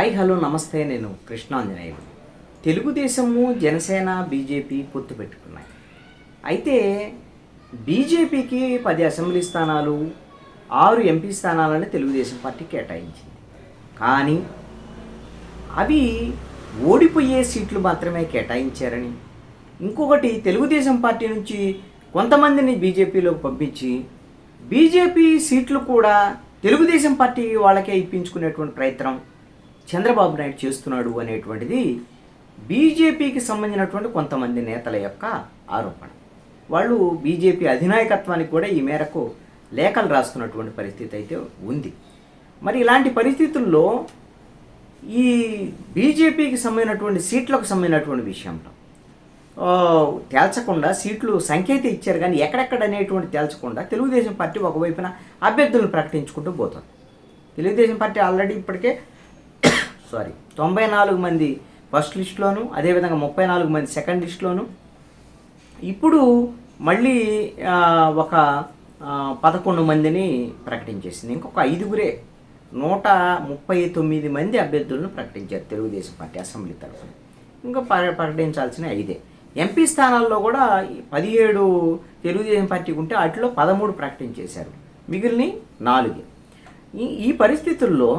Hi hello నమస్తే. నేను Krishnanjaneyulu. Telugu Desam Janasena BJP పొత్తు పెట్టుకున్నాయి. అయితే బీజేపీకి 10 అసెంబ్లీ స్థానాలు 6 ఎంపీ స్థానాలని తెలుగుదేశం పార్టీ కేటాయించింది. కానీ అవి ఓడిపోయే సీట్లు మాత్రమే కేటాయించారని, ఇంకొకటి తెలుగుదేశం పార్టీ నుంచి కొంతమందిని బీజేపీలోకి పంపించి బీజేపీ సీట్లు కూడా తెలుగుదేశం పార్టీ వాళ్ళకే ఇప్పించుకునేటువంటి ప్రయత్నం చంద్రబాబు నాయుడు చేస్తున్నాడు అనేటువంటిది బీజేపీకి సంబంధించినటువంటి కొంతమంది నేతల యొక్క ఆరోపణ. వాళ్ళు బీజేపీ అధినాయకత్వానికి కూడా ఈ మేరకు లేఖలు రాస్తున్నటువంటి పరిస్థితి అయితే ఉంది. మరి ఇలాంటి పరిస్థితుల్లో ఈ బీజేపీకి సంబంధించినటువంటి సీట్లకు సంబంధించినటువంటి విషయంలో తేల్చకుండా సీట్లు సంఖ్య అయితే ఇచ్చారు, కానీ ఎక్కడెక్కడ అనేటువంటి తేల్చకుండా తెలుగుదేశం పార్టీ ఒకవైపున అభ్యర్థులను ప్రకటించుకుంటూ పోతుంది. తెలుగుదేశం పార్టీ ఆల్రెడీ ఇప్పటికే 94 మంది ఫస్ట్ లిస్టులోను, అదేవిధంగా 34 మంది సెకండ్ లిస్టులోను, ఇప్పుడు మళ్ళీ ఒక 11 మందిని ప్రకటించేసింది. ఇంకొక 5గురే 139 మంది అభ్యర్థులను ప్రకటించారు తెలుగుదేశం పార్టీ అసెంబ్లీ తరఫున. ఇంకా ప్రకటించాల్సిన 5. ఎంపీ స్థానాల్లో కూడా 17 తెలుగుదేశం పార్టీకి ఉంటే వాటిలో 13 ప్రకటించేశారు, మిగిలిన 4. ఈ పరిస్థితుల్లో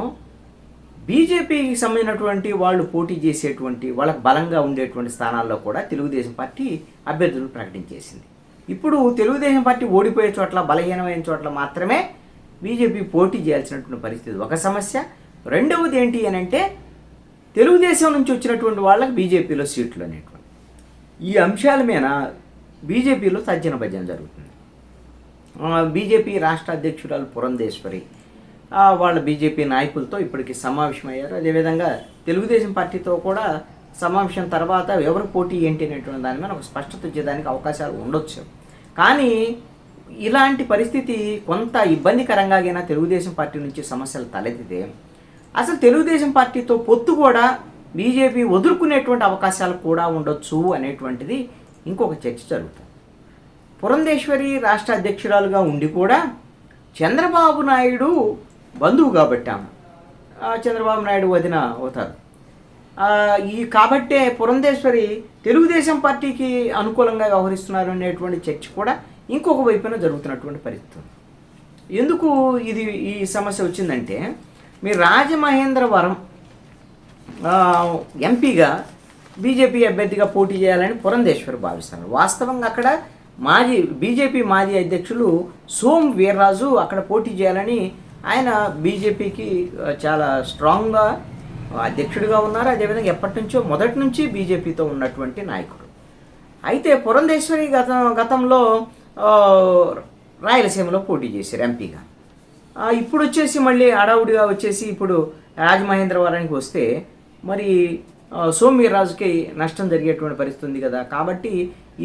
బీజేపీకి సంబంధించినటువంటి వాళ్ళు పోటీ చేసేటువంటి వాళ్ళకు బలంగా ఉండేటువంటి స్థానాల్లో కూడా తెలుగుదేశం పార్టీ అభ్యర్థులను ప్రకటించేసింది. ఇప్పుడు తెలుగుదేశం పార్టీ ఓడిపోయే చోట్ల, బలహీనమైన చోట్ల మాత్రమే బీజేపీ పోటీ చేయాల్సినటువంటి పరిస్థితి ఒక సమస్య. రెండవది ఏంటి అని అంటే తెలుగుదేశం నుంచి వచ్చినటువంటి వాళ్ళకి బీజేపీలో సీట్లు అనేటువంటి ఈ అంశాల మీద బీజేపీలో తర్జన భర్జన జరుగుతుంది. బీజేపీ రాష్ట్ర అధ్యక్షురాలు పురంధేశ్వరి వాళ్ళ బీజేపీ నాయకులతో ఇప్పటికి సమావేశమయ్యారు. అదేవిధంగా తెలుగుదేశం పార్టీతో కూడా సమావేశం తర్వాత ఎవరు పోటీ ఏంటి అనేటువంటి దాని మీద ఒక స్పష్టత వచ్చేదానికి అవకాశాలు ఉండొచ్చు. కానీ ఇలాంటి పరిస్థితి కొంత ఇబ్బందికరంగా తెలుగుదేశం పార్టీ నుంచి సమస్యలు తలెత్తితే అసలు తెలుగుదేశం పార్టీతో పొత్తు కూడా బీజేపీ వదులుకునేటువంటి అవకాశాలు కూడా ఉండొచ్చు అనేటువంటిది ఇంకొక చర్చ జరుగుతుంది. పురంధేశ్వరి రాష్ట్ర అధ్యక్షురాలుగా ఉండి కూడా చంద్రబాబు నాయుడు బంధువు కాబట్టి చంద్రబాబు నాయుడు వదిన అవుతారు. కాబట్టే పురంధేశ్వరి తెలుగుదేశం పార్టీకి అనుకూలంగా వ్యవహరిస్తున్నారు అనేటువంటి చర్చ కూడా ఇంకొక వైపున జరుగుతున్నటువంటి పరిస్థితి. ఎందుకు ఈ సమస్య వచ్చిందంటే, మీరు రాజమహేంద్రవరం ఎంపీగా బీజేపీ అభ్యర్థిగా పోటీ చేయాలని పురంధేశ్వరి భావిస్తున్నారు. వాస్తవంగా అక్కడ బీజేపీ మాజీ అధ్యక్షులు సోమ్ వీర్రాజు అక్కడ పోటీ చేయాలని ఆయన బీజేపీకి చాలా స్ట్రాంగ్గా అధ్యక్షుడిగా ఉన్నారు. అదేవిధంగా మొదటి నుంచి బీజేపీతో ఉన్నటువంటి నాయకుడు. అయితే పురంధేశ్వరి గతంలో రాయలసీమలో పోటీ చేశారు ఎంపీగా. ఇప్పుడు వచ్చేసి మళ్ళీ హడావుడిగా వచ్చేసి ఇప్పుడు రాజమహేంద్రవరానికి వస్తే మరి సోమ్ వీర్రాజుకి నష్టం జరిగేటువంటి పరిస్థితి ఉంది కదా. కాబట్టి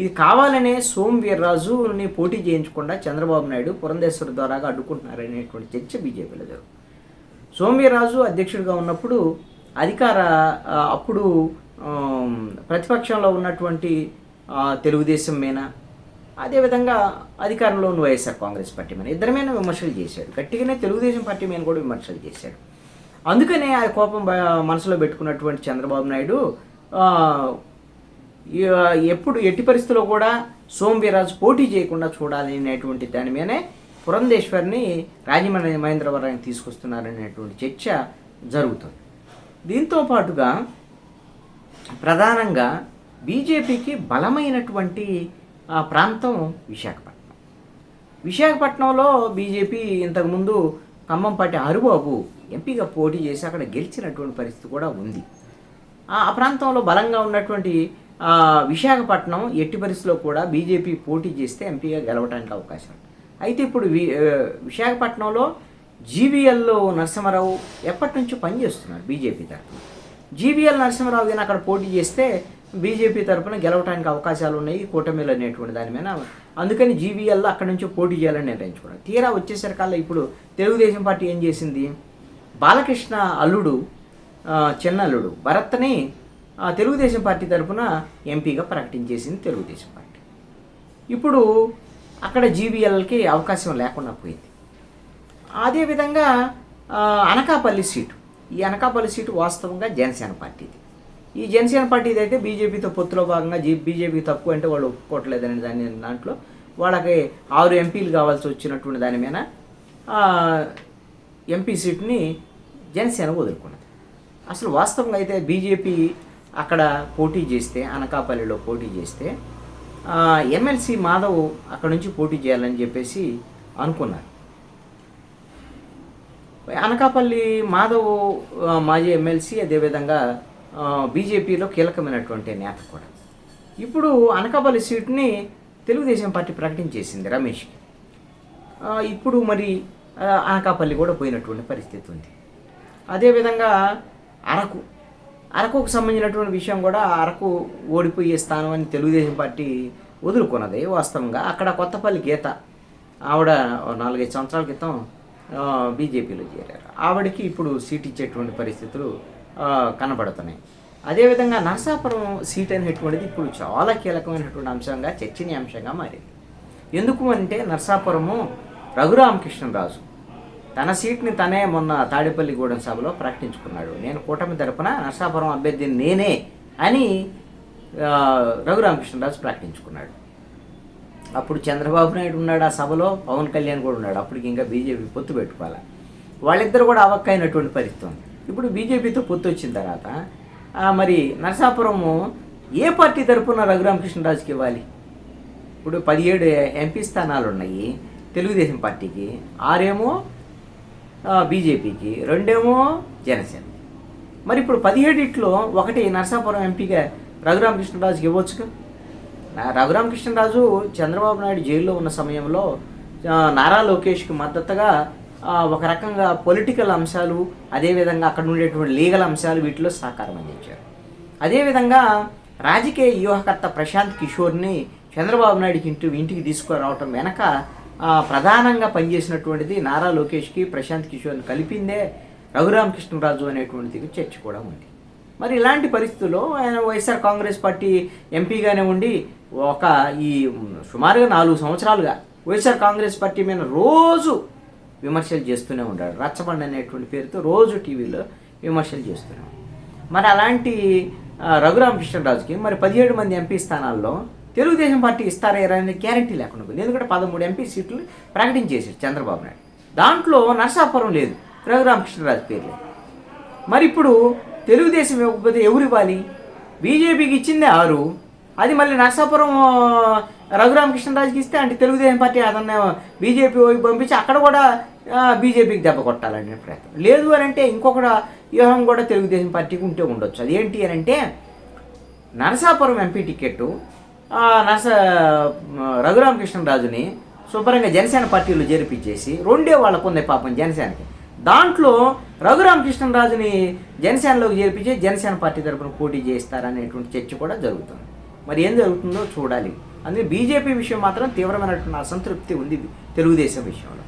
ఇది కావాలనే సోమ్ వీర్రాజుని పోటీ చేయించకుండా చంద్రబాబు నాయుడు పురంధేశ్వరి ద్వారాగా అడ్డుకుంటున్నారనేటువంటి చర్చ బీజేపీలో జరుగుతుంది. సోమ్ వీర్రాజు అధ్యక్షుడిగా ఉన్నప్పుడు అప్పుడు ప్రతిపక్షంలో ఉన్నటువంటి తెలుగుదేశం మీద, అదేవిధంగా అధికారంలో ఉన్న వైఎస్ఆర్ కాంగ్రెస్ పార్టీ మీద ఇద్దరి మీద విమర్శలు చేశాడు. గట్టిగానే తెలుగుదేశం పార్టీ మీద కూడా విమర్శలు చేశాడు. అందుకనే ఆ కోపం మనసులో పెట్టుకున్నటువంటి చంద్రబాబు నాయుడు ఎట్టి పరిస్థితుల్లో కూడా సోమ్ వీర్రాజు పోటీ చేయకుండా చూడాలి అనేటువంటి దాని మీదనే పురంధేశ్వరిని రాజమహేంద్రవరానికి తీసుకొస్తున్నారనేటువంటి చర్చ జరుగుతుంది. దీంతో పాటుగా ప్రధానంగా బీజేపీకి బలమైనటువంటి ప్రాంతం విశాఖపట్నంలో బీజేపీ ఇంతకుముందు ఖమ్మంపాటి హరిబాబు ఎంపీగా పోటీ చేసి అక్కడ గెలిచినటువంటి పరిస్థితి కూడా ఉంది. ఆ ప్రాంతంలో బలంగా ఉన్నటువంటి విశాఖపట్నం ఎట్టి పరిస్థితిలో కూడా బీజేపీ పోటీ చేస్తే ఎంపీగా గెలవడానికి అవకాశం. అయితే ఇప్పుడు విశాఖపట్నంలో జీవీఎల్ నరసింహారావు ఎప్పటి నుంచో పనిచేస్తున్నారు బీజేపీ తరఫున. జీవీఎల్ నరసింహారావు గారిని అక్కడ పోటీ చేస్తే బీజేపీ తరఫున గెలవడానికి అవకాశాలు ఉన్నాయి కూటమిలు అనేటువంటి దాని మీద. అందుకని జీవీఎల్ అక్కడి నుంచి పోటీ చేయాలని నిర్ణయించుకున్నారు. తీరా వచ్చేసరికల్లా ఇప్పుడు తెలుగుదేశం పార్టీ ఏం చేసింది, బాలకృష్ణ అల్లుడు చిన్నల్లుడు భరత్ని తెలుగుదేశం పార్టీ తరఫున ఎంపీగా ప్రకటించేసింది తెలుగుదేశం పార్టీ. ఇప్పుడు అక్కడ జీవీఎల్కి అవకాశం లేకుండా పోయింది. అదేవిధంగా అనకాపల్లి సీటు, ఈ అనకాపల్లి సీటు వాస్తవంగా జనసేన పార్టీది. ఈ జనసేన పార్టీది అయితే బీజేపీతో పొత్తులో భాగంగా బీజేపీకి తక్కువ అంటే వాళ్ళు ఒప్పుకోవట్లేదని దాంట్లో వాళ్ళకి 6 ఎంపీలు కావాల్సి వచ్చినటువంటి దాని మీద ఎంపీ సీటుని జనసేన వదులుకున్నది. అసలు వాస్తవంగా అయితే బీజేపీ అక్కడ పోటీ చేస్తే, అనకాపల్లిలో పోటీ చేస్తే ఎమ్మెల్సీ మాధవ్ అక్కడ నుంచి పోటీ చేయాలని చెప్పేసి అనుకున్నారు. అనకాపల్లి మాధవ్ మాజీ ఎమ్మెల్సీ, అదేవిధంగా బీజేపీలో కీలకమైనటువంటి నేత కూడా. ఇప్పుడు అనకాపల్లి సీటుని తెలుగుదేశం పార్టీ ప్రకటించేసింది రమేష్కి. ఇప్పుడు మరి అనకాపల్లి కూడా పోయినటువంటి పరిస్థితి ఉంది. అదేవిధంగా అరకుకు సంబంధించినటువంటి విషయం కూడా, అరకు ఓడిపోయే స్థానం అని తెలుగుదేశం పార్టీ వదులుకున్నది వాస్తవంగా. అక్కడ కొత్తపల్లి గీత ఆవిడ 4-5 సంవత్సరాల క్రితం బీజేపీలో చేరారు. ఆవిడకి ఇప్పుడు సీట్ ఇచ్చేటువంటి పరిస్థితులు కనబడుతున్నాయి. అదేవిధంగా నరసాపురం సీట్ అనేటువంటిది ఇప్పుడు చాలా కీలకమైనటువంటి అంశంగా, చర్చనీయాంశంగా మారింది. ఎందుకు అంటే నరసాపురము రఘురామకృష్ణరాజు తన సీట్ని తనే మొన్న తాడేపల్లిగూడెం సభలో ప్రకటించుకున్నాడు. నేను కూటమి తరపున నరసాపురం అభ్యర్థిని నేనే అని రఘురామకృష్ణరాజు ప్రకటించుకున్నాడు. అప్పుడు చంద్రబాబు నాయుడు ఉన్నాడు ఆ సభలో, పవన్ కళ్యాణ్ కూడా ఉన్నాడు. అప్పటికి ఇంకా బీజేపీ పొత్తు పెట్టుకోవాలి. వాళ్ళిద్దరు కూడా అవక్కైనటువంటి పరిస్థితి ఉంది. ఇప్పుడు బీజేపీతో పొత్తు వచ్చిన తర్వాత మరి నరసాపురము ఏ పార్టీ తరపున రఘురామకృష్ణరాజుకి ఇవ్వాలి? ఇప్పుడు 17 ఎంపీ స్థానాలు ఉన్నాయి తెలుగుదేశం పార్టీకి, 6 బీజేపీకి, 2 జనసేన. మరి ఇప్పుడు 17 ఒకటి నరసాపురం ఎంపీగా రఘురామకృష్ణరాజుకి ఇవ్వచ్చుగా. రఘురామకృష్ణరాజు చంద్రబాబు నాయుడు జైల్లో ఉన్న సమయంలో నారా లోకేష్కి మద్దతుగా ఒక రకంగా పొలిటికల్ అంశాలు, అదేవిధంగా అక్కడ ఉండేటువంటి లీగల్ అంశాలు, వీటిలో సహకారం అందించారు. అదేవిధంగా రాజకీయ వ్యూహకర్త ప్రశాంత్ కిషోర్ని చంద్రబాబు నాయుడికి ఇంటికి తీసుకురావటం వెనక ప్రధానంగా పనిచేసినటువంటిది నారా లోకేష్కి ప్రశాంత్ కిషోర్ని కలిపిందే రఘురామకృష్ణరాజు అనేటువంటిది చర్చ కూడా ఉంది. మరి ఇలాంటి పరిస్థితుల్లో ఆయన వైఎస్ఆర్ కాంగ్రెస్ పార్టీ ఎంపీగానే ఉండి ఈ సుమారుగా 4 సంవత్సరాలుగా వైఎస్ఆర్ కాంగ్రెస్ పార్టీ మీద రోజు విమర్శలు చేస్తూనే ఉంటాడు. రచ్చబండ అనేటువంటి పేరుతో రోజు టీవీలో విమర్శలు చేస్తూనే ఉంటాడు. మరి అలాంటి రఘురామకృష్ణరాజుకి మరి 17 మంది ఎంపీ స్థానాల్లో తెలుగుదేశం పార్టీ ఇస్తారా అనేది గ్యారంటీ లేకుండా ఉంది. ఎందుకంటే 13 ఎంపీ సీట్లు ప్రకటించేసారు చంద్రబాబు నాయుడు. దాంట్లో నరసాపురం లేదు, రఘురామకృష్ణరాజు పేరు లేదు. మరి ఇప్పుడు తెలుగుదేశం ఇవ్వకపోతే ఎవరు ఇవ్వాలి? బీజేపీకి ఇచ్చిందే 6, అది మళ్ళీ నరసాపురం రఘురామకృష్ణరాజుకి ఇస్తే అంటే తెలుగుదేశం పార్టీ అతన్ని బీజేపీ వైపు పంపించి అక్కడ కూడా బీజేపీకి దెబ్బ కొట్టాలనే ప్రయత్నం. లేదు అని అంటే ఇంకొక వ్యూహం కూడా తెలుగుదేశం పార్టీకి ఉంటే ఉండొచ్చు. అది ఏంటి అని అంటే నరసాపురం ఎంపీ టికెట్టు రఘురామకృష్ణరాజుని శుభ్రంగా జనసేన పార్టీలో జరిపించేసి 2 వాళ్ళకు ఉంది పాపం జనసేనకి. దాంట్లో రఘురామకృష్ణరాజుని జనసేనలోకి చేర్పించి జనసేన పార్టీ తరఫున పోటీ చేస్తారనేటువంటి చర్చ కూడా జరుగుతుంది. మరి ఏం జరుగుతుందో చూడాలి. అందుకే బీజేపీ విషయం మాత్రం తీవ్రమైనటువంటి అసంతృప్తి ఉంది తెలుగుదేశం విషయంలో.